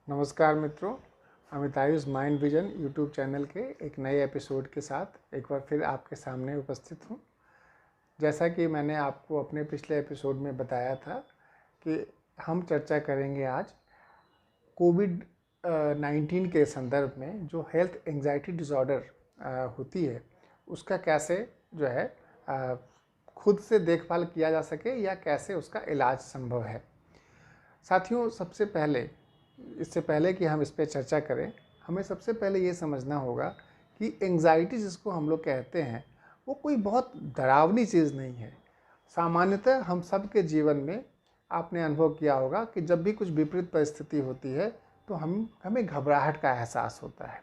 नमस्कार मित्रों, Amit Ayush mind vision YouTube channel के एक नए एपिसोड के साथ एक बार फिर आपके सामने उपस्थित हूँ। जैसा कि मैंने आपको अपने पिछले एपिसोड में बताया था कि हम चर्चा करेंगे आज कोविड 19 के संदर्भ में जो हेल्थ एंजाइटी डिसऑर्डर होती है उसका कैसे जो है खुद से देखभाल किया जा सके या कैसे उसका इलाज संभव है। साथियों, सबसे पहले इससे पहले कि हम इस पर चर्चा करें, हमें सबसे पहले ये समझना होगा कि एंग्जाइटी जिसको हम लोग कहते हैं वो कोई बहुत डरावनी चीज़ नहीं है। सामान्यतः हम सब के जीवन में आपने अनुभव किया होगा कि जब भी कुछ विपरीत परिस्थिति होती है तो हमें घबराहट का एहसास होता है।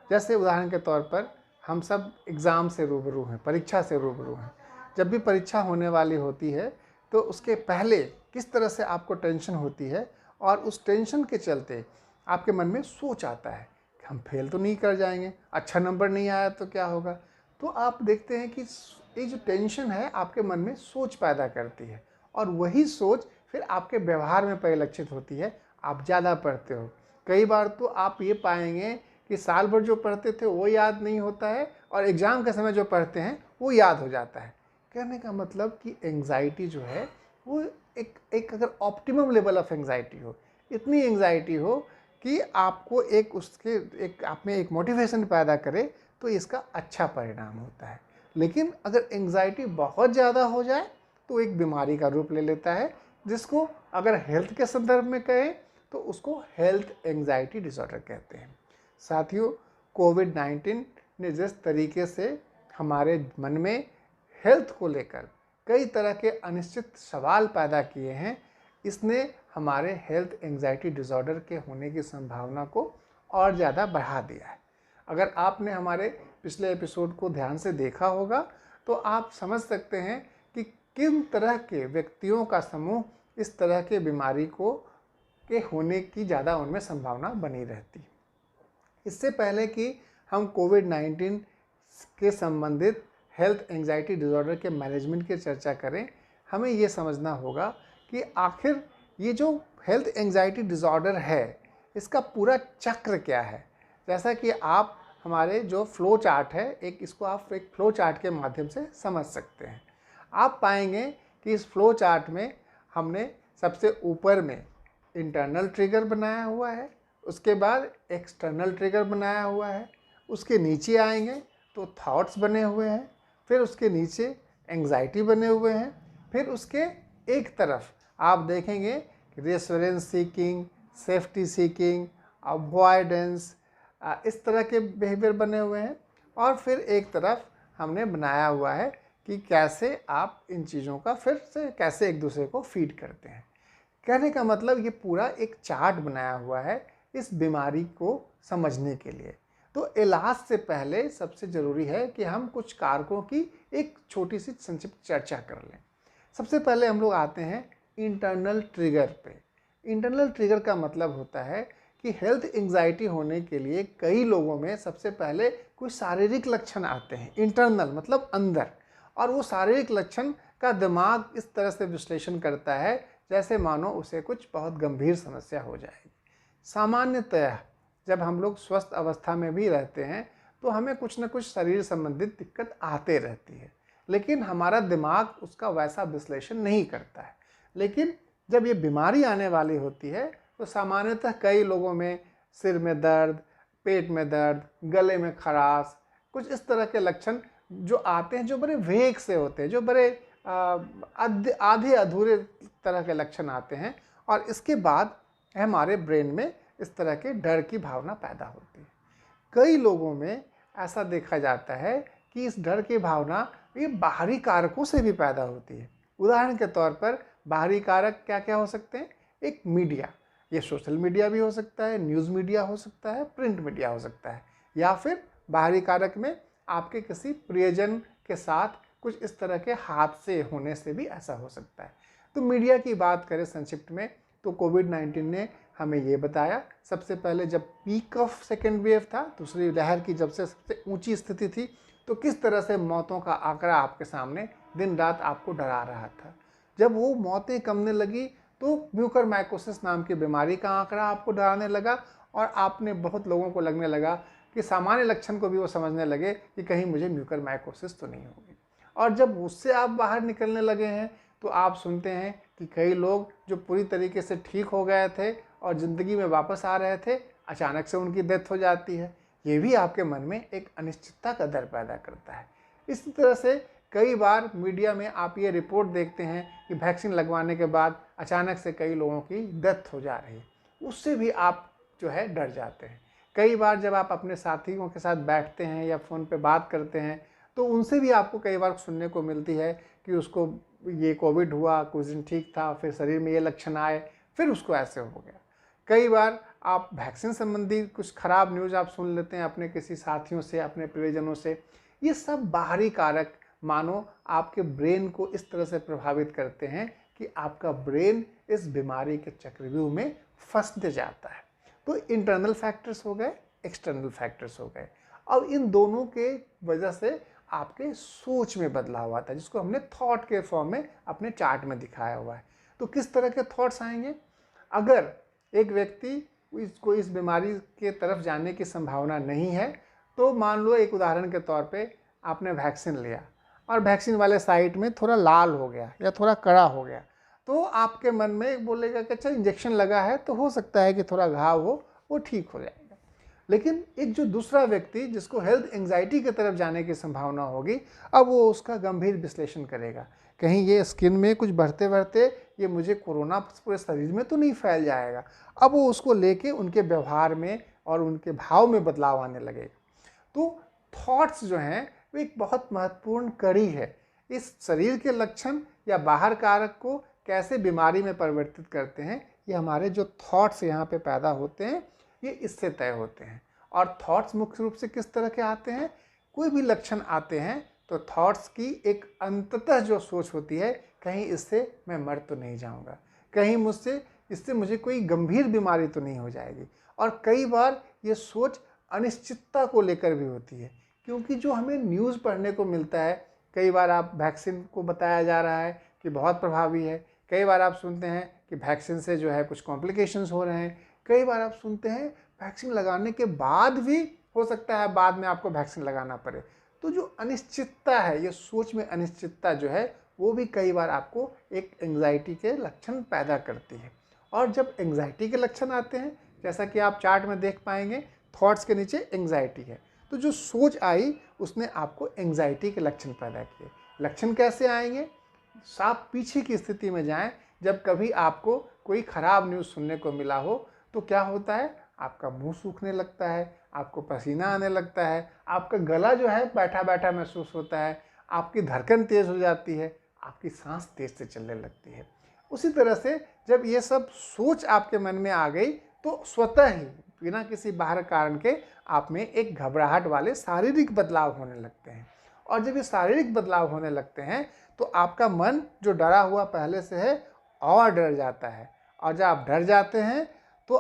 जैसे उदाहरण के तौर पर हम सब एग्ज़ाम से रूबरू हैं, परीक्षा से रूबरू हैं। जब भी परीक्षा होने वाली होती है तो उसके पहले किस तरह से आपको टेंशन होती है और उस टेंशन के चलते आपके मन में सोच आता है कि हम फेल तो नहीं कर जाएंगे, अच्छा नंबर नहीं आया तो क्या होगा। तो आप देखते हैं कि ये जो टेंशन है आपके मन में सोच पैदा करती है और वही सोच फिर आपके व्यवहार में परिलक्षित होती है। आप ज़्यादा पढ़ते हो, कई बार तो आप ये पाएंगे कि साल भर जो पढ़ते थे वो याद नहीं होता है और एग्ज़ाम के समय जो पढ़ते हैं वो याद हो जाता है। कहने का मतलब कि एंग्जाइटी जो है वो एक अगर ऑप्टिमम लेवल ऑफ एंग्जाइटी हो, इतनी एंग्जाइटी हो कि आपको एक आप में एक मोटिवेशन पैदा करे, तो इसका अच्छा परिणाम होता है। लेकिन अगर एंग्जाइटी बहुत ज़्यादा हो जाए तो एक बीमारी का रूप ले लेता है, जिसको अगर हेल्थ के संदर्भ में कहें तो उसको हेल्थ एंग्जाइटी डिसऑर्डर कहते हैं। साथियों, कोविड 19 ने जिस तरीके से हमारे मन में हेल्थ को लेकर कई तरह के अनिश्चित सवाल पैदा किए हैं, इसने हमारे हेल्थ एंग्जाइटी डिसऑर्डर के होने की संभावना को और ज़्यादा बढ़ा दिया है। अगर आपने हमारे पिछले एपिसोड को ध्यान से देखा होगा तो आप समझ सकते हैं कि किन तरह के व्यक्तियों का समूह इस तरह के बीमारी के होने की ज़्यादा उनमें संभावना बनी रहती है। इससे पहले कि हम कोविड 19 के संबंधित हेल्थ एंग्जाइटी डिसऑर्डर के मैनेजमेंट की चर्चा करें, हमें ये समझना होगा कि आखिर ये जो हेल्थ एंग्जाइटी डिसऑर्डर है इसका पूरा चक्र क्या है। जैसा कि आप हमारे जो फ्लो चार्ट है, इसको आप एक फ्लो चार्ट के माध्यम से समझ सकते हैं। आप पाएंगे कि इस फ्लो चार्ट में हमने सबसे ऊपर में इंटरनल ट्रिगर बनाया हुआ है, उसके बाद एक्सटर्नल ट्रिगर बनाया हुआ है, उसके नीचे आएंगे तो थॉट्स बने हुए हैं, फिर उसके नीचे एंग्जाइटी बने हुए हैं, फिर उसके एक तरफ आप देखेंगे reassurance seeking, safety seeking, avoidance, इस तरह के बिहेवियर बने हुए हैं। और फिर एक तरफ हमने बनाया हुआ है कि कैसे आप इन चीज़ों का फिर से कैसे एक दूसरे को फीड करते हैं। कहने का मतलब ये पूरा एक चार्ट बनाया हुआ है इस बीमारी को समझने के लिए। तो इलाज से पहले सबसे ज़रूरी है कि हम कुछ कारकों की एक छोटी सी संक्षिप्त चर्चा कर लें। सबसे पहले हम लोग आते हैं इंटरनल ट्रिगर पे। इंटरनल ट्रिगर का मतलब होता है कि हेल्थ एंग्जाइटी होने के लिए कई लोगों में सबसे पहले कुछ शारीरिक लक्षण आते हैं। इंटरनल मतलब अंदर, और वो शारीरिक लक्षण का दिमाग इस तरह से विश्लेषण करता है जैसे मानो उसे कुछ बहुत गंभीर समस्या हो जाएगी। सामान्यतः जब हम लोग स्वस्थ अवस्था में भी रहते हैं तो हमें कुछ न कुछ शरीर संबंधित दिक्कत आते रहती है, लेकिन हमारा दिमाग उसका वैसा विश्लेषण नहीं करता है। लेकिन जब ये बीमारी आने वाली होती है तो सामान्यतः कई लोगों में सिर में दर्द, पेट में दर्द, गले में खराश, कुछ इस तरह के लक्षण जो आते हैं, जो बड़े वेग से होते हैं, जो बड़े आधे अधूरे तरह के लक्षण आते हैं, और इसके बाद हमारे ब्रेन में इस तरह के डर की भावना पैदा होती है। कई लोगों में ऐसा देखा जाता है कि इस डर की भावना ये बाहरी कारकों से भी पैदा होती है। उदाहरण के तौर पर बाहरी कारक क्या क्या हो सकते हैं? एक मीडिया, ये सोशल मीडिया भी हो सकता है, न्यूज़ मीडिया हो सकता है, प्रिंट मीडिया हो सकता है, या फिर बाहरी कारक में आपके किसी प्रियजन के साथ कुछ इस तरह के हादसे होने से भी ऐसा हो सकता है। तो मीडिया की बात करें संक्षिप्त में तो कोविड 19 ने हमें ये बताया, सबसे पहले जब पीक ऑफ सेकेंड वेव था, दूसरी लहर की जब से सबसे ऊंची स्थिति थी, तो किस तरह से मौतों का आंकड़ा आपके सामने दिन रात आपको डरा रहा था। जब वो मौतें कमने लगी तो म्यूकरमाइकोसिस नाम की बीमारी का आंकड़ा आपको डराने लगा और आपने बहुत लोगों को लगने लगा कि सामान्य लक्षण को भी वो समझने लगे कि कहीं मुझे म्यूकरमाइकोसिस तो नहीं होगी। और जब उससे आप बाहर निकलने लगे हैं तो आप सुनते हैं कि कई लोग जो पूरी तरीके से ठीक हो गए थे और ज़िंदगी में वापस आ रहे थे, अचानक से उनकी डेथ हो जाती है। ये भी आपके मन में एक अनिश्चितता का डर पैदा करता है। इसी तरह से कई बार मीडिया में आप ये रिपोर्ट देखते हैं कि वैक्सीन लगवाने के बाद अचानक से कई लोगों की डेथ हो जा रही है, उससे भी आप जो है डर जाते हैं। कई बार जब आप अपने साथियों के साथ बैठते हैं या फ़ोन पे बात करते हैं तो उनसे भी आपको कई बार सुनने को मिलती है कि उसको ये कोविड हुआ, कुछ दिन ठीक था, फिर शरीर में ये लक्षण आए, फिर उसको ऐसे हो गया। कई बार आप वैक्सीन संबंधी कुछ ख़राब न्यूज़ आप सुन लेते हैं अपने किसी साथियों से, अपने प्रियजनों से। ये सब बाहरी कारक मानो आपके ब्रेन को इस तरह से प्रभावित करते हैं कि आपका ब्रेन इस बीमारी के चक्रव्यूह में फंसते जाता है। तो इंटरनल फैक्टर्स हो गए, एक्सटर्नल फैक्टर्स हो गए। अब इन दोनों के वजह से आपके सोच में बदलाव आता है, जिसको हमने थॉट के फॉर्म में अपने चार्ट में दिखाया हुआ है। तो किस तरह के थॉट्स आएंगे? अगर एक व्यक्ति को इस बीमारी के तरफ जाने की संभावना नहीं है तो मान लो एक उदाहरण के तौर पे आपने वैक्सीन लिया और वैक्सीन वाले साइट में थोड़ा लाल हो गया या थोड़ा कड़ा हो गया, तो आपके मन में बोलेगा कि अच्छा इंजेक्शन लगा है तो हो सकता है कि थोड़ा घाव हो, वो ठीक हो जाएगा। लेकिन एक जो दूसरा व्यक्ति जिसको हेल्थ एंजाइटी की तरफ जाने की संभावना होगी, अब वो उसका गंभीर विश्लेषण करेगा, कहीं ये स्किन में कुछ बढ़ते बढ़ते ये मुझे कोरोना पूरे शरीर में तो नहीं फैल जाएगा। अब वो उसको लेके उनके व्यवहार में और उनके भाव में बदलाव आने लगेगा। तो थॉट्स जो हैं वो एक बहुत महत्वपूर्ण कड़ी है। इस शरीर के लक्षण या बाहर कारक को कैसे बीमारी में परिवर्तित करते हैं, ये हमारे जो थॉट्स यहाँ पे पैदा होते हैं ये इससे तय होते हैं। और थॉट्स मुख्य रूप से किस तरह के आते हैं? कोई भी लक्षण आते हैं तो थॉट्स की एक अंततः जो सोच होती है, कहीं इससे मैं मर तो नहीं जाऊंगा, कहीं इससे मुझे कोई गंभीर बीमारी तो नहीं हो जाएगी। और कई बार ये सोच अनिश्चितता को लेकर भी होती है, क्योंकि जो हमें न्यूज़ पढ़ने को मिलता है, कई बार आप वैक्सीन को बताया जा रहा है कि बहुत प्रभावी है, कई बार आप सुनते हैं कि वैक्सीन से जो है कुछ कॉम्प्लिकेशंस हो रहे हैं, कई बार आप सुनते हैं वैक्सीन लगाने के बाद भी हो सकता है बाद में आपको वैक्सीन लगाना पड़े। तो जो अनिश्चितता है, ये सोच में अनिश्चितता जो है, वो भी कई बार आपको एक एंग्जाइटी के लक्षण पैदा करती है। और जब एंग्जाइटी के लक्षण आते हैं, जैसा कि आप चार्ट में देख पाएंगे, थॉट्स के नीचे एंग्जाइटी है, तो जो सोच आई उसने आपको एंग्जाइटी के लक्षण पैदा किए। लक्षण कैसे आएंगे? साफ पीछे की स्थिति में जाएं, जब कभी आपको कोई ख़राब न्यूज़ सुनने को मिला हो तो क्या होता है? आपका मुंह सूखने लगता है, आपको पसीना आने लगता है, आपका गला जो है बैठा बैठा महसूस होता है, आपकी धड़कन तेज़ हो जाती है, आपकी सांस तेज़ से चलने लगती है। उसी तरह से जब ये सब सोच आपके मन में आ गई तो स्वतः ही बिना किसी बाहर कारण के आप में एक घबराहट वाले शारीरिक बदलाव होने लगते हैं। और जब ये शारीरिक बदलाव होने लगते हैं तो आपका मन जो डरा हुआ पहले से है और डर जाता है। और जब आप डर जाते हैं तो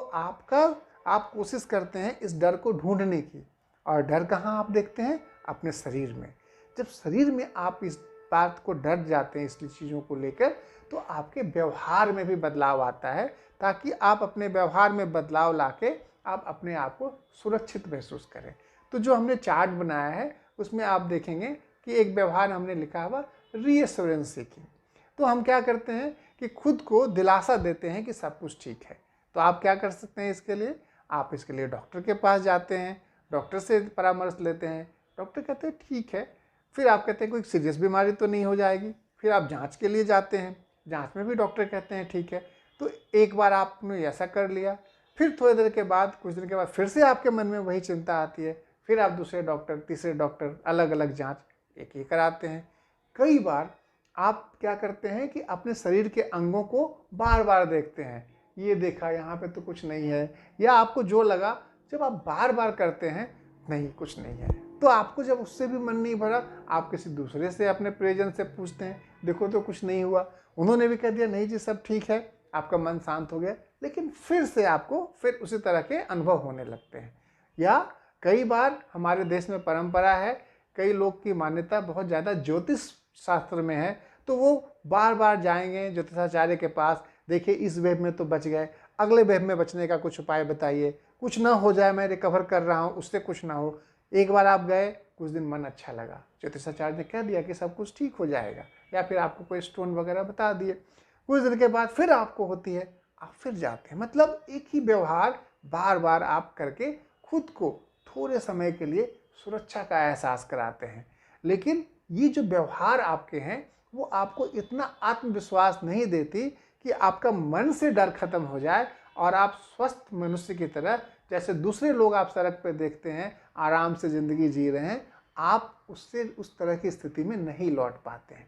आप कोशिश करते हैं इस डर को ढूंढने की। और डर कहाँ आप देखते हैं? अपने शरीर में। जब शरीर में आप इस बात को डर जाते हैं, इस चीज़ों को लेकर, तो आपके व्यवहार में भी बदलाव आता है, ताकि आप अपने व्यवहार में बदलाव लाके आप अपने आप को सुरक्षित महसूस करें। तो जो हमने चार्ट बनाया है उसमें आप देखेंगे कि एक व्यवहार हमने लिखा हुआ रीएश्योरेंस सीकिंग। तो हम क्या करते हैं कि खुद को दिलासा देते हैं कि सब कुछ ठीक है। तो आप क्या कर सकते हैं इसके लिए? आप इसके लिए डॉक्टर के पास जाते हैं, डॉक्टर से परामर्श लेते हैं, डॉक्टर कहते हैं ठीक है, फिर आप कहते हैं कोई सीरियस बीमारी तो नहीं हो जाएगी, फिर आप जांच के लिए जाते हैं, जांच में भी डॉक्टर कहते हैं ठीक है। तो एक बार आपने ऐसा कर लिया, फिर थोड़ी देर के बाद, कुछ दिन के बाद फिर से आपके मन में वही चिंता आती है, फिर आप दूसरे डॉक्टर, तीसरे डॉक्टर, अलग अलग जांच एक कराते हैं। कई बार आप क्या करते हैं कि अपने शरीर के अंगों को बार बार देखते हैं, ये देखा यहाँ पे तो कुछ नहीं है, या आपको जो लगा, जब आप बार बार करते हैं नहीं कुछ नहीं है, तो आपको जब उससे भी मन नहीं भरा, आप किसी दूसरे से, अपने प्रियजन से पूछते हैं, देखो तो कुछ नहीं हुआ, उन्होंने भी कह दिया नहीं जी सब ठीक है, आपका मन शांत हो गया, लेकिन फिर से आपको फिर उसी तरह के अनुभव होने लगते हैं। या कई बार हमारे देश में परंपरा है, कई लोग की मान्यता बहुत ज़्यादा ज्योतिष शास्त्र में है, तो वो बार बार जाएंगे ज्योतिषाचार्य के पास, देखिए इस वेव में तो बच गए, अगले वेव में बचने का कुछ उपाय बताइए, कुछ ना हो जाए, मैं रिकवर कर रहा हूँ, उससे कुछ ना हो। एक बार आप गए, कुछ दिन मन अच्छा लगा, ज्योतिषाचार्य ने कह दिया कि सब कुछ ठीक हो जाएगा, या फिर आपको कोई स्टोन वगैरह बता दिए। कुछ दिन के बाद फिर आपको होती है, आप फिर जाते हैं। मतलब एक ही व्यवहार बार बार आप करके खुद को थोड़े समय के लिए सुरक्षा का एहसास कराते हैं। लेकिन ये जो व्यवहार आपके हैं वो आपको इतना आत्मविश्वास नहीं देती कि आपका मन से डर खत्म हो जाए और आप स्वस्थ मनुष्य की तरह, जैसे दूसरे लोग आप सड़क पर देखते हैं आराम से ज़िंदगी जी रहे हैं, आप उससे उस तरह की स्थिति में नहीं लौट पाते हैं।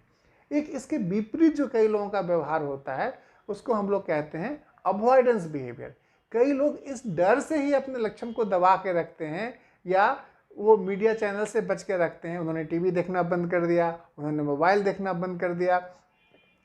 एक इसके विपरीत जो कई लोगों का व्यवहार होता है उसको हम लोग कहते हैं अवॉइडेंस बिहेवियर। कई लोग इस डर से ही अपने लक्षण को दबा के रखते हैं, या वो मीडिया चैनल से बच के रखते हैं। उन्होंने टीवी देखना बंद कर दिया, उन्होंने मोबाइल देखना बंद कर दिया,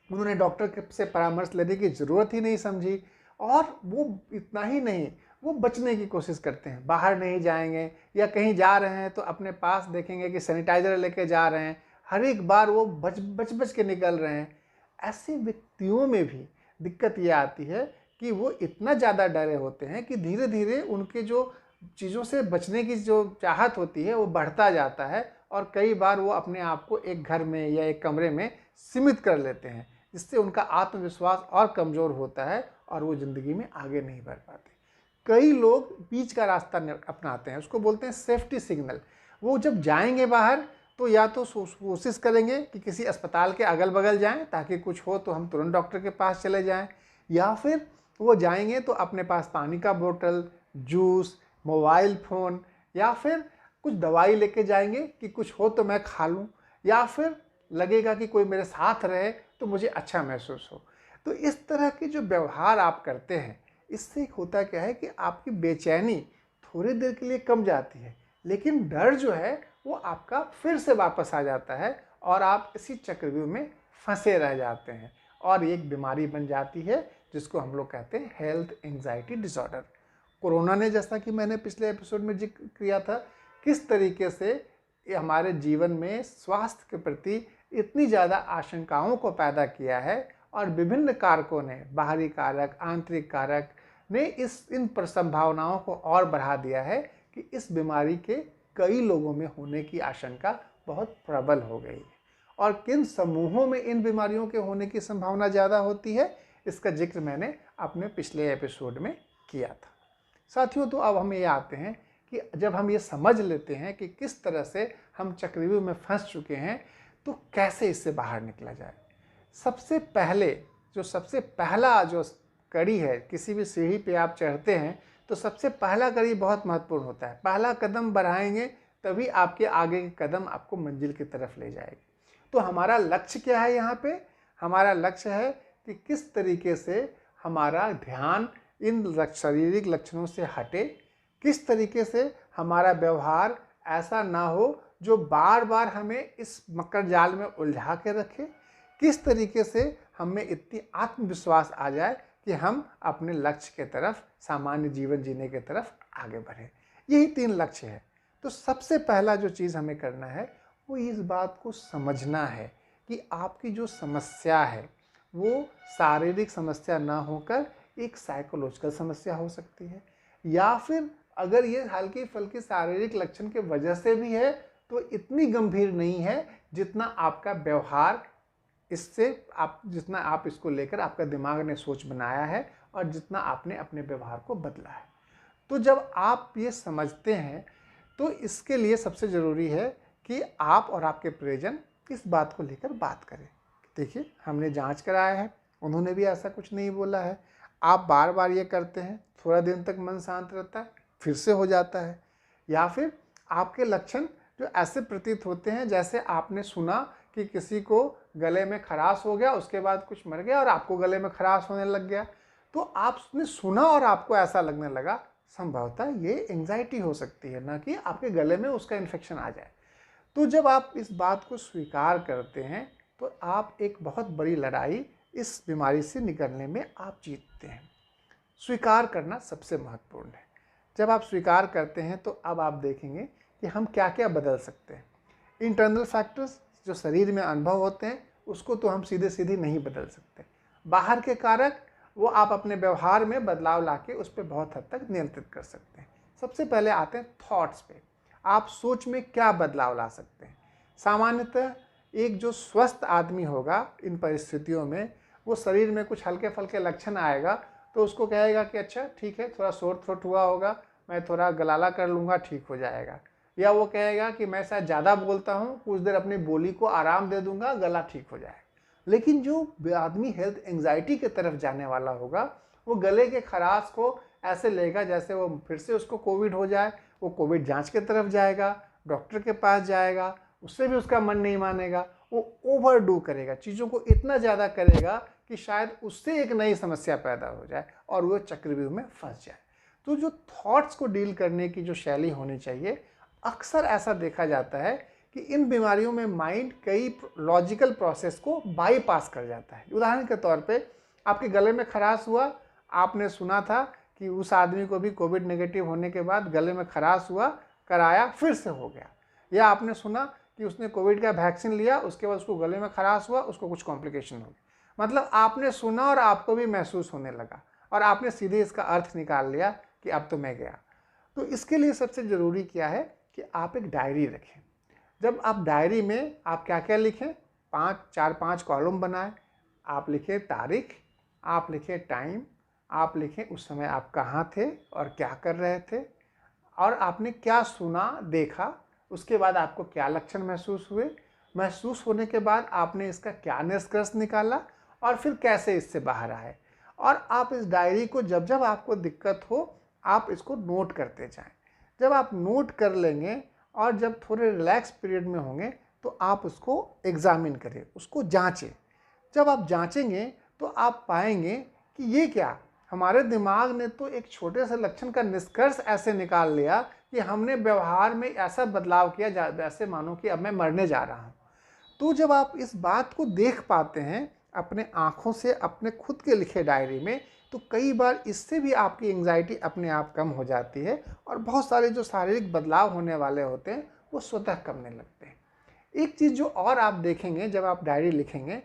उन्होंने डॉक्टर से परामर्श लेने की ज़रूरत ही नहीं समझी। और वो इतना ही नहीं, वो बचने की कोशिश करते हैं, बाहर नहीं जाएंगे, या कहीं जा रहे हैं तो अपने पास देखेंगे कि सैनिटाइज़र लेके जा रहे हैं, हर एक बार वो बच के निकल रहे हैं। ऐसे व्यक्तियों में भी दिक्कत ये आती है कि वो इतना ज़्यादा डरे होते हैं कि धीरे धीरे उनके जो चीज़ों से बचने की जो चाहत होती है वो बढ़ता जाता है, और कई बार वो अपने आप को एक घर में या एक कमरे में सीमित कर लेते हैं, जिससे उनका आत्मविश्वास और कमज़ोर होता है और वो ज़िंदगी में आगे नहीं बढ़ पाते। कई लोग बीच का रास्ता अपनाते हैं, उसको बोलते हैं सेफ्टी सिग्नल। वो जब जाएंगे बाहर तो या तो कोशिश करेंगे कि किसी अस्पताल के अगल बगल जाएं ताकि कुछ हो तो हम तुरंत डॉक्टर के पास चले जाएं, या फिर वो जाएंगे तो अपने पास पानी का बोतल, जूस, मोबाइल फ़ोन, या फिर कुछ दवाई लेके जाएंगे कि कुछ हो तो मैं खा लूँ, या फिर लगेगा कि कोई मेरे साथ रहे तो मुझे अच्छा महसूस हो। तो इस तरह के जो व्यवहार आप करते हैं, इससे होता क्या है कि आपकी बेचैनी थोड़ी देर के लिए कम जाती है, लेकिन डर जो है वो आपका फिर से वापस आ जाता है और आप इसी चक्रव्यूह में फंसे रह जाते हैं, और एक बीमारी बन जाती है जिसको हम लोग कहते हैं हेल्थ एंजाइटी डिसऑर्डर। कोरोना ने, जैसा कि मैंने पिछले एपिसोड में जिक्र किया था, किस तरीके से ये हमारे जीवन में स्वास्थ्य के प्रति इतनी ज़्यादा आशंकाओं को पैदा किया है, और विभिन्न कारकों ने, बाहरी कारक, आंतरिक कारक ने इन संभावनाओं को और बढ़ा दिया है कि इस बीमारी के कई लोगों में होने की आशंका बहुत प्रबल हो गई है। और किन समूहों में इन बीमारियों के होने की संभावना ज़्यादा होती है, इसका जिक्र मैंने अपने पिछले एपिसोड में किया था। साथियों, तो अब हम ये आते हैं कि जब हम ये समझ लेते हैं कि किस तरह से हम चक्रव्यूह में फंस चुके हैं, तो कैसे इससे बाहर निकला जाए। सबसे पहला जो कड़ी है, किसी भी सीढ़ी पे आप चढ़ते हैं तो सबसे पहला कड़ी बहुत महत्वपूर्ण होता है। पहला कदम बढ़ाएंगे तभी आपके आगे के कदम आपको मंजिल की तरफ ले जाएगी। तो हमारा लक्ष्य क्या है यहाँ पे? हमारा लक्ष्य है कि किस तरीके से हमारा ध्यान इन शारीरिक लक्षणों से हटे, किस तरीके से हमारा व्यवहार ऐसा ना हो जो बार बार हमें इस मकर जाल में उलझा के रखे, किस तरीके से हमें इतनी आत्मविश्वास आ जाए कि हम अपने लक्ष्य के तरफ, सामान्य जीवन जीने के तरफ आगे बढ़ें। यही 3 लक्ष्य है। तो सबसे पहला जो चीज़ हमें करना है वो इस बात को समझना है कि आपकी जो समस्या है वो शारीरिक समस्या ना होकर एक साइकोलॉजिकल समस्या हो सकती है, या फिर अगर ये हल्की फुल्की शारीरिक लक्षण के वजह से भी है तो इतनी गंभीर नहीं है जितना आपका व्यवहार, जितना आप इसको लेकर आपका दिमाग ने सोच बनाया है और जितना आपने अपने व्यवहार को बदला है। तो जब आप ये समझते हैं तो इसके लिए सबसे ज़रूरी है कि आप और आपके परिजन इस बात को लेकर बात करें। देखिए, हमने जांच कराया है, उन्होंने भी ऐसा कुछ नहीं बोला है। आप बार बार ये करते हैं, थोड़ा दिन तक मन शांत रहता है, फिर से हो जाता है, या फिर आपके लक्षण जो ऐसे प्रतीत होते हैं जैसे आपने सुना कि किसी को गले में खराश हो गया, उसके बाद कुछ मर गया और आपको गले में खराश होने लग गया, तो आपने सुना और आपको ऐसा लगने लगा, संभवतः ये एंजाइटी हो सकती है, ना कि आपके गले में उसका इन्फेक्शन आ जाए। तो जब आप इस बात को स्वीकार करते हैं तो आप एक बहुत बड़ी लड़ाई इस बीमारी से निकलने में आप जीतते हैं। स्वीकार करना सबसे महत्वपूर्ण है। जब आप स्वीकार करते हैं तो अब आप देखेंगे कि हम क्या क्या बदल सकते हैं। इंटरनल फैक्टर्स जो शरीर में अनुभव होते हैं उसको तो हम सीधे सीधे नहीं बदल सकते। बाहर के कारक वो आप अपने व्यवहार में बदलाव लाके उस पर बहुत हद तक नियंत्रित कर सकते हैं। सबसे पहले आते हैं थॉट्स पे। आप सोच में क्या बदलाव ला सकते हैं। सामान्यतः एक जो स्वस्थ आदमी होगा इन परिस्थितियों में, वो शरीर में कुछ हल्के फुल्के लक्षण आएगा तो उसको कहेगा कि अच्छा ठीक है, थोड़ा शोर थ्रोट हुआ होगा, मैं थोड़ा गलाला कर लूँगा, ठीक हो जाएगा। या वो कहेगा कि मैं शायद ज़्यादा बोलता हूँ, कुछ देर अपनी बोली को आराम दे दूंगा, गला ठीक हो जाएगा। लेकिन जो आदमी हेल्थ एंग्जाइटी की तरफ जाने वाला होगा, वो गले के खराश को ऐसे लेगा जैसे वो फिर से उसको कोविड हो जाए। वो कोविड जांच की तरफ जाएगा, डॉक्टर के पास जाएगा, उससे भी उसका मन नहीं मानेगा। वो ओवरडू करेगा, चीज़ों को इतना ज़्यादा करेगा कि शायद उससे एक नई समस्या पैदा हो जाए और वो चक्रव्यूह में फंस जाए। तो जो थॉट्स को डील करने की जो शैली होनी चाहिए, अक्सर ऐसा देखा जाता है कि इन बीमारियों में माइंड कई लॉजिकल प्रोसेस को बाईपास कर जाता है। उदाहरण के तौर पे आपके गले में खराश हुआ, आपने सुना था कि उस आदमी को भी कोविड नेगेटिव होने के बाद गले में खराश हुआ, कराया, फिर से हो गया। या आपने सुना कि उसने कोविड का वैक्सीन लिया, उसके बाद उसको गले में खराश हुआ, उसको कुछ कॉम्प्लिकेशन हो गया। मतलब आपने सुना और आपको भी महसूस होने लगा और आपने सीधे इसका अर्थ निकाल लिया कि अब तो मैं गया। तो इसके लिए सबसे ज़रूरी क्या है कि आप एक डायरी रखें। जब आप डायरी में आप क्या क्या लिखें, 4-5 कॉलम बनाएं। आप लिखें तारीख, आप लिखें टाइम, आप लिखें उस समय आप कहाँ थे और क्या कर रहे थे, और आपने क्या सुना देखा, उसके बाद आपको क्या लक्षण महसूस हुए, महसूस होने के बाद आपने इसका क्या निष्कर्ष निकाला और फिर कैसे इससे बाहर आए। और आप इस डायरी को जब जब आपको दिक्कत हो, आप इसको नोट करते जाएं। जब आप नोट कर लेंगे और जब थोड़े रिलैक्स पीरियड में होंगे तो आप उसको एग्जामिन करें, उसको जांचें। जब आप जांचेंगे तो आप पाएंगे कि ये क्या, हमारे दिमाग ने तो एक छोटे से लक्षण का निष्कर्ष ऐसे निकाल लिया कि हमने व्यवहार में ऐसा बदलाव किया जैसे मानो कि अब मैं मरने जा रहा हूँ। तो जब आप इस बात को देख पाते हैं अपने आँखों से, अपने खुद के लिखे डायरी में, तो कई बार इससे भी आपकी एंग्जाइटी अपने आप कम हो जाती है और बहुत सारे जो शारीरिक बदलाव होने वाले होते हैं वो स्वतः कमने लगते हैं। एक चीज़ जो और आप देखेंगे जब आप डायरी लिखेंगे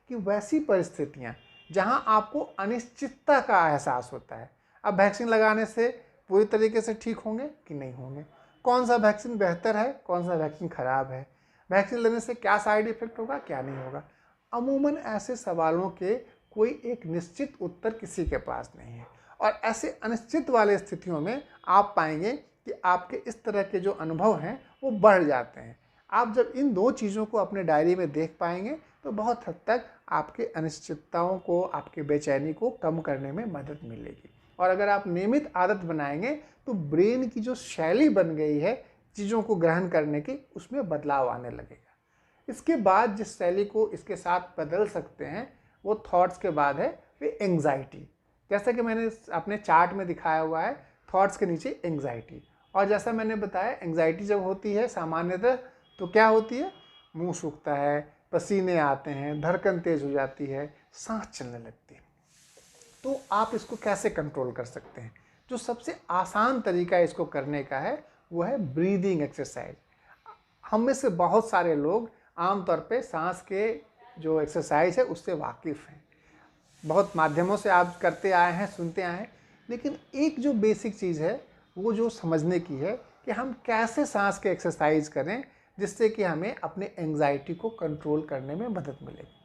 कि वैसी परिस्थितियाँ जहां आपको अनिश्चितता का एहसास होता है, अब वैक्सीन लगाने से पूरी तरीके से ठीक होंगे कि नहीं होंगे, कौन सा वैक्सीन बेहतर है, कौन सा वैक्सीन खराब है, वैक्सीन लेने से क्या साइड इफेक्ट होगा, क्या नहीं होगा। अमूमन ऐसे सवालों के कोई एक निश्चित उत्तर किसी के पास नहीं है और ऐसे अनिश्चित वाले स्थितियों में आप पाएंगे कि आपके इस तरह के जो अनुभव हैं वो बढ़ जाते हैं। आप जब इन दो चीज़ों को अपने डायरी में देख पाएंगे तो बहुत हद तक आपके अनिश्चितताओं को, आपके बेचैनी को कम करने में मदद मिलेगी। और अगर आप नियमित आदत बनाएंगे तो ब्रेन की जो शैली बन गई है चीज़ों को ग्रहण करने की, उसमें बदलाव आने लगेगा। इसके बाद जिस शैली को इसके साथ बदल सकते हैं वो थॉट्स के बाद है वे एंग्जाइटी। जैसा कि मैंने अपने चार्ट में दिखाया हुआ है, थॉट्स के नीचे एंग्जाइटी। और जैसा मैंने बताया, एंग्जाइटी जब होती है सामान्यतः तो क्या होती है, मुंह सूखता है, पसीने आते हैं, धड़कन तेज हो जाती है, सांस चलने लगती है। तो आप इसको कैसे कंट्रोल कर सकते हैं? जो सबसे आसान तरीका इसको करने का है वो है ब्रीदिंग एक्सरसाइज। हम में से बहुत सारे लोग आमतौर पे सांस के जो एक्सरसाइज है उससे वाकिफ़ हैं, बहुत माध्यमों से आप करते आए हैं, सुनते आए हैं, लेकिन एक जो बेसिक चीज़ है वो जो समझने की है कि हम कैसे सांस के एक्सरसाइज करें जिससे कि हमें अपने एंग्जाइटी को कंट्रोल करने में मदद मिलेगी।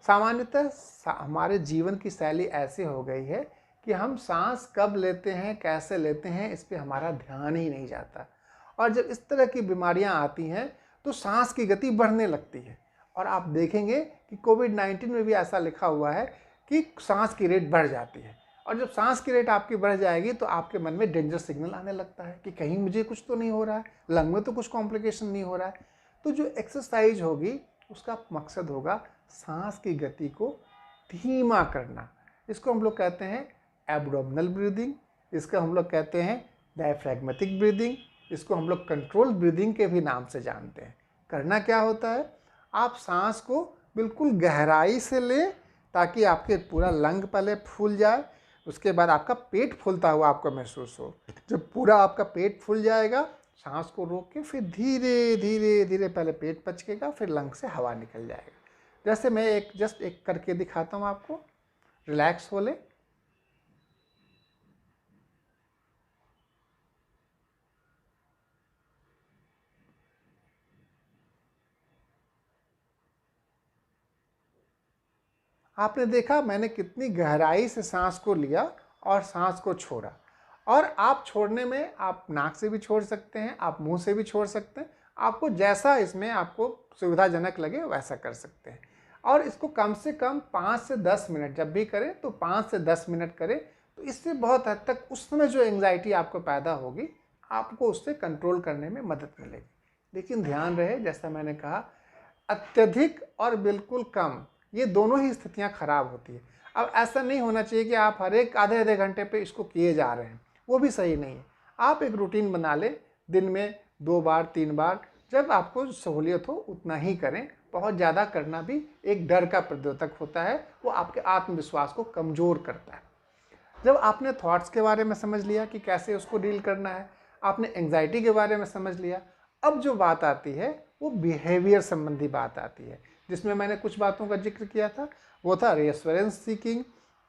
सामान्यतः हमारे जीवन की शैली ऐसी हो गई है कि हम सांस कब लेते हैं, कैसे लेते हैं, इस पर हमारा ध्यान ही नहीं जाता। और जब इस तरह की बीमारियां आती हैं तो सांस की गति बढ़ने लगती है। और आप देखेंगे कि कोविड-19 में भी ऐसा लिखा हुआ है कि सांस की रेट बढ़ जाती है। और जब सांस की रेट आपकी बढ़ जाएगी तो आपके मन में डेंजर सिग्नल आने लगता है कि कहीं मुझे कुछ तो नहीं हो रहा है, लंग में तो कुछ कॉम्प्लिकेशन नहीं हो रहा है। तो जो एक्सरसाइज होगी उसका मकसद होगा सांस की गति को धीमा करना। इसको हम लोग कहते हैं एब्डोमिनल ब्रीदिंग, इसको हम लोग कहते हैं डायफ्रैग्मेटिक ब्रीदिंग, इसको हम लोग कंट्रोल ब्रीदिंग के भी नाम से जानते हैं। करना क्या होता है, आप सांस को बिल्कुल गहराई से लें ताकि आपके पूरा लंग पहले फूल जाए, उसके बाद आपका पेट फूलता हुआ आपको महसूस हो। जब पूरा आपका पेट फूल जाएगा, सांस को रोक के फिर धीरे धीरे धीरे पहले पेट पचकेगा, फिर लंग से हवा निकल जाएगा। जैसे मैं एक करके दिखाता हूँ आपको। रिलैक्स हो ले, आपने देखा मैंने कितनी गहराई से सांस को लिया और सांस को छोड़ा। और आप छोड़ने में आप नाक से भी छोड़ सकते हैं, आप मुंह से भी छोड़ सकते हैं, आपको जैसा इसमें आपको सुविधाजनक लगे वैसा कर सकते हैं। और इसको कम से कम 5 से 10 मिनट जब भी करें तो 5 से 10 मिनट करें, तो इससे बहुत हद तक उस समय जो एंग्जाइटी आपको पैदा होगी आपको उससे कंट्रोल करने में मदद मिलेगी। लेकिन ध्यान रहे, जैसा मैंने कहा, अत्यधिक और बिल्कुल कम, ये दोनों ही स्थितियां खराब होती है। अब ऐसा नहीं होना चाहिए कि आप हर एक आधे आधे घंटे पे इसको किए जा रहे हैं, वो भी सही नहीं है। आप एक रूटीन बना लें, दिन में 2 बार 3 बार, जब आपको सहूलियत हो उतना ही करें। बहुत ज़्यादा करना भी एक डर का प्रद्योतक होता है, वो आपके आत्मविश्वास को कमज़ोर करता है। जब आपने थॉट्स के बारे में समझ लिया कि कैसे उसको डील करना है, आपने एंग्जाइटी के बारे में समझ लिया, अब जो बात आती है वो बिहेवियर संबंधी बात आती है, जिसमें मैंने कुछ बातों का जिक्र किया था। वो था रिएश्योरेंस सीकिंग,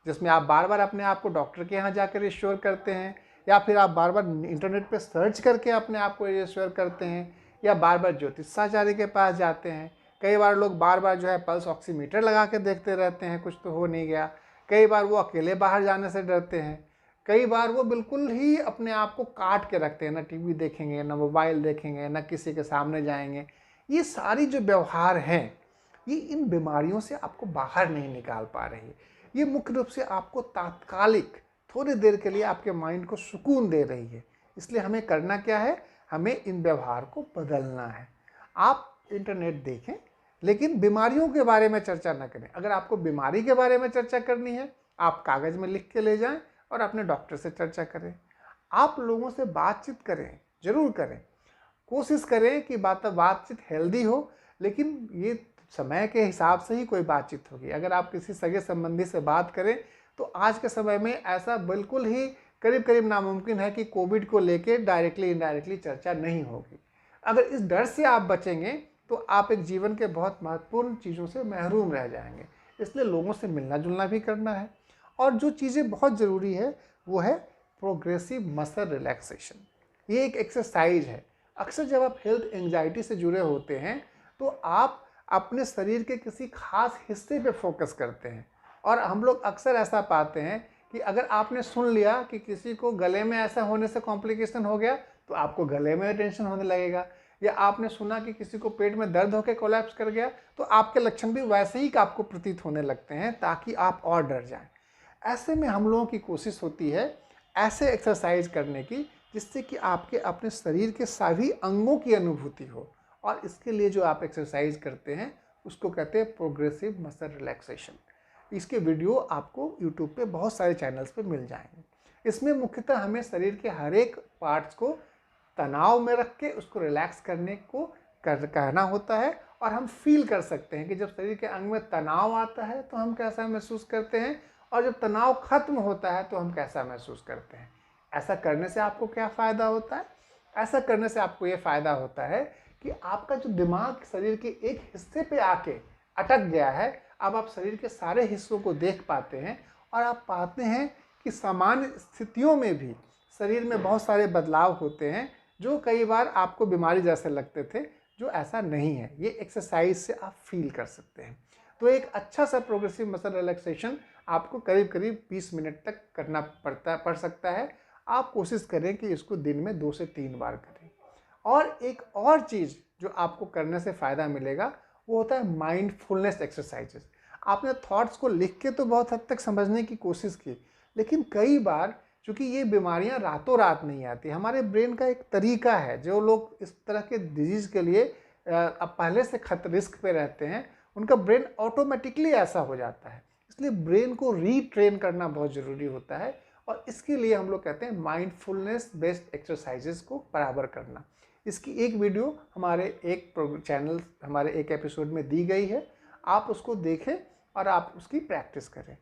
जिसमें आप बार बार अपने आप को डॉक्टर के यहाँ जाकर रिएश्योर करते हैं, या फिर आप बार बार इंटरनेट पे सर्च करके अपने आप को रिएश्योर करते हैं, या बार बार ज्योतिषाचार्य के पास जाते हैं। कई बार लोग बार बार जो है पल्स ऑक्सीमीटर लगा के देखते रहते हैं, कुछ तो हो नहीं गया। कई बार वो अकेले बाहर जाने से डरते हैं। कई बार वो बिल्कुल ही अपने आप को काट के रखते हैं, ना टीवी देखेंगे, ना मोबाइल देखेंगे, ना किसी के सामने जाएंगे। ये सारी जो व्यवहार हैं, ये इन बीमारियों से आपको बाहर नहीं निकाल पा रही है। ये मुख्य रूप से आपको तात्कालिक थोड़ी देर के लिए आपके माइंड को सुकून दे रही है। इसलिए हमें करना क्या है, हमें इन व्यवहार को बदलना है। आप इंटरनेट देखें, लेकिन बीमारियों के बारे में चर्चा न करें। अगर आपको बीमारी के बारे में चर्चा करनी है, आप कागज़ में लिख के ले जाएं और अपने डॉक्टर से चर्चा करें। आप लोगों से बातचीत करें, जरूर करें। कोशिश करें कि बातचीत हेल्दी हो, लेकिन ये समय के हिसाब से ही कोई बातचीत होगी। अगर आप किसी सगे संबंधी से बात करें तो आज के समय में ऐसा बिल्कुल ही करीब करीब नामुमकिन है कि कोविड को लेके डायरेक्टली इनडायरेक्टली चर्चा नहीं होगी। अगर इस डर से आप बचेंगे तो आप एक जीवन के बहुत महत्वपूर्ण चीज़ों से महरूम रह जाएंगे। इसलिए लोगों से मिलना जुलना भी करना है। और जो चीज़ें बहुत ज़रूरी है वो है प्रोग्रेसिव मसल रिलैक्सेशन। ये एक एक्सरसाइज है। अक्सर जब आप हेल्थ एंग्जाइटी से जुड़े होते हैं तो आप अपने शरीर के किसी खास हिस्से पे फोकस करते हैं, और हम लोग अक्सर ऐसा पाते हैं कि अगर आपने सुन लिया कि किसी को गले में ऐसा होने से कॉम्प्लिकेशन हो गया तो आपको गले में टेंशन होने लगेगा, या आपने सुना कि किसी को पेट में दर्द होकर कोलैप्स कर गया तो आपके लक्षण भी वैसे ही आपको प्रतीत होने लगते हैं, ताकि आप और डर जाएं। ऐसे में हम लोगों की कोशिश होती है ऐसे एक्सरसाइज करने की जिससे कि आपके अपने शरीर के सभी अंगों की अनुभूति हो। और इसके लिए जो आप एक्सरसाइज करते हैं उसको कहते हैं प्रोग्रेसिव मसल रिलैक्सेशन। इसके वीडियो आपको यूट्यूब पे बहुत सारे चैनल्स पे मिल जाएंगे। इसमें मुख्यतः हमें शरीर के हर एक पार्ट्स को तनाव में रख के उसको रिलैक्स करने को कहना होता है, और हम फील कर सकते हैं कि जब शरीर के अंग में तनाव आता है तो हम कैसा महसूस करते हैं, और जब तनाव खत्म होता है तो हम कैसा महसूस करते हैं। ऐसा करने से आपको क्या फ़ायदा होता है? ऐसा करने से आपको ये फ़ायदा होता है कि आपका जो दिमाग शरीर के एक हिस्से पे आके अटक गया है, अब आप शरीर के सारे हिस्सों को देख पाते हैं, और आप पाते हैं कि सामान्य स्थितियों में भी शरीर में बहुत सारे बदलाव होते हैं जो कई बार आपको बीमारी जैसे लगते थे, जो ऐसा नहीं है। ये एक्सरसाइज से आप फील कर सकते हैं। तो एक अच्छा सा प्रोग्रेसिव मसल रिलैक्सेशन आपको करीब करीब 20 मिनट तक करना पड़ सकता है। आप कोशिश करें कि इसको दिन में 2 से 3 बार करें। और एक और चीज़ जो आपको करने से फ़ायदा मिलेगा वो होता है माइंडफुलनेस एक्सरसाइजेस। आपने थॉट्स को लिख के तो बहुत हद तक समझने की कोशिश की, लेकिन कई बार क्योंकि ये बीमारियां रातों रात नहीं आती, हमारे ब्रेन का एक तरीका है, जो लोग इस तरह के डिजीज़ के लिए अब पहले से रिस्क पे रहते हैं, उनका ब्रेन ऑटोमेटिकली ऐसा हो जाता है। इसलिए ब्रेन को रीट्रेन करना बहुत ज़रूरी होता है, और इसके लिए हम लोग कहते हैं माइंडफुलनेस बेस्ड एक्सरसाइजेस को बराबर करना। इसकी एक वीडियो हमारे एक एपिसोड में दी गई है, आप उसको देखें और आप उसकी प्रैक्टिस करें।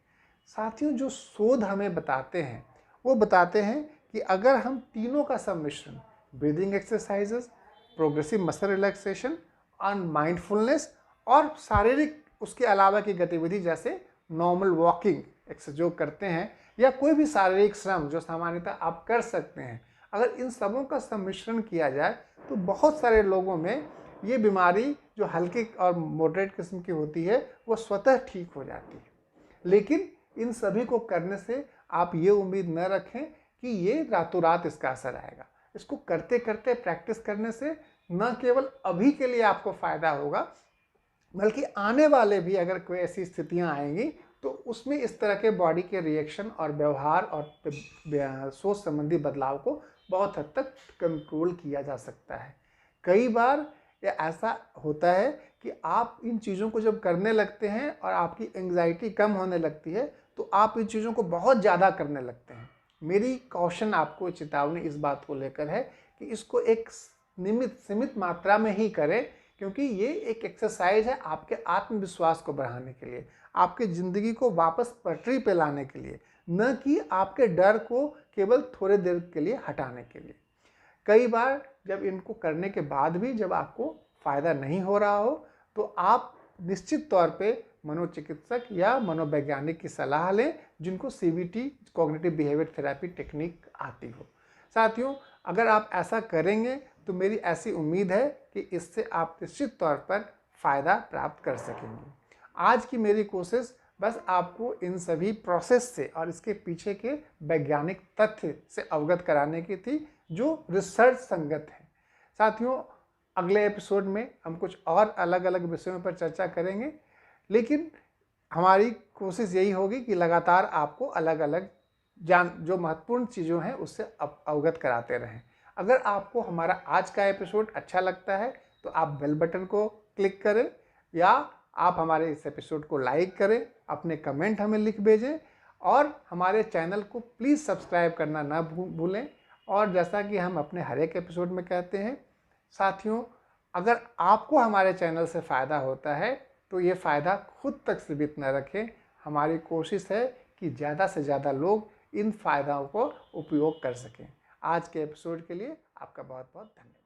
साथियों, जो शोध हमें बताते हैं वो बताते हैं कि अगर हम तीनों का सम्मिश्रण, breathing exercises, progressive muscle relaxation और माइंडफुलनेस, और शारीरिक उसके अलावा की गतिविधि जैसे नॉर्मल वॉकिंग जो करते हैं, या कोई भी शारीरिक श्रम जो सामान्यतः आप कर सकते हैं, अगर इन सबों का सम्मिश्रण किया जाए तो बहुत सारे लोगों में ये बीमारी जो हल्के और मॉडरेट किस्म की होती है वो स्वतः ठीक हो जाती है। लेकिन इन सभी को करने से आप ये उम्मीद न रखें कि ये रातों रात इसका असर आएगा। इसको करते करते प्रैक्टिस करने से न केवल अभी के लिए आपको फ़ायदा होगा, बल्कि आने वाले भी अगर कोई ऐसी स्थितियां आएंगी तो उसमें इस तरह के बॉडी के रिएक्शन और व्यवहार और सोच संबंधी बदलाव को बहुत हद तक कंट्रोल किया जा सकता है। कई बार ये ऐसा होता है कि आप इन चीज़ों को जब करने लगते हैं और आपकी एंग्जाइटी कम होने लगती है तो आप इन चीज़ों को बहुत ज़्यादा करने लगते हैं। मेरी कॉशन आपको, चेतावनी इस बात को लेकर है कि इसको एक सीमित मात्रा में ही करें, क्योंकि ये एक एक्सरसाइज है आपके आत्मविश्वास को बढ़ाने के लिए, आपके ज़िंदगी को वापस पटरी पे लाने के लिए, न कि आपके डर को केवल थोड़े देर के लिए हटाने के लिए। कई बार जब इनको करने के बाद भी जब आपको फ़ायदा नहीं हो रहा हो तो आप निश्चित तौर पे मनोचिकित्सक या मनोवैज्ञानिक की सलाह लें, जिनको CBT, cognitive behaviour therapy technique आती हो। साथियों, अगर आप ऐसा करेंगे तो मेरी ऐसी उम्मीद है कि इससे आप निश्चित तौर पर फ़ायदा प्राप्त कर सकेंगे। आज की मेरी कोशिश बस आपको इन सभी प्रोसेस से और इसके पीछे के वैज्ञानिक तथ्य से अवगत कराने की थी, जो रिसर्च संगत है। साथियों, अगले एपिसोड में हम कुछ और अलग अलग विषयों पर चर्चा करेंगे, लेकिन हमारी कोशिश यही होगी कि लगातार आपको अलग अलग जो महत्वपूर्ण चीज़ों हैं उससे अवगत कराते रहें। अगर आपको हमारा आज का एपिसोड अच्छा लगता है तो आप बेल बटन को क्लिक करें, या आप हमारे इस एपिसोड को लाइक करें, अपने कमेंट हमें लिख भेजें, और हमारे चैनल को प्लीज़ सब्सक्राइब करना ना भूलें। और जैसा कि हम अपने हर एक एपिसोड में कहते हैं, साथियों, अगर आपको हमारे चैनल से फ़ायदा होता है तो ये फ़ायदा खुद तक सीमित न रखें। हमारी कोशिश है कि ज़्यादा से ज़्यादा लोग इन फ़ायदाओं को उपयोग कर सकें। आज के एपिसोड के लिए आपका बहुत बहुत धन्यवाद।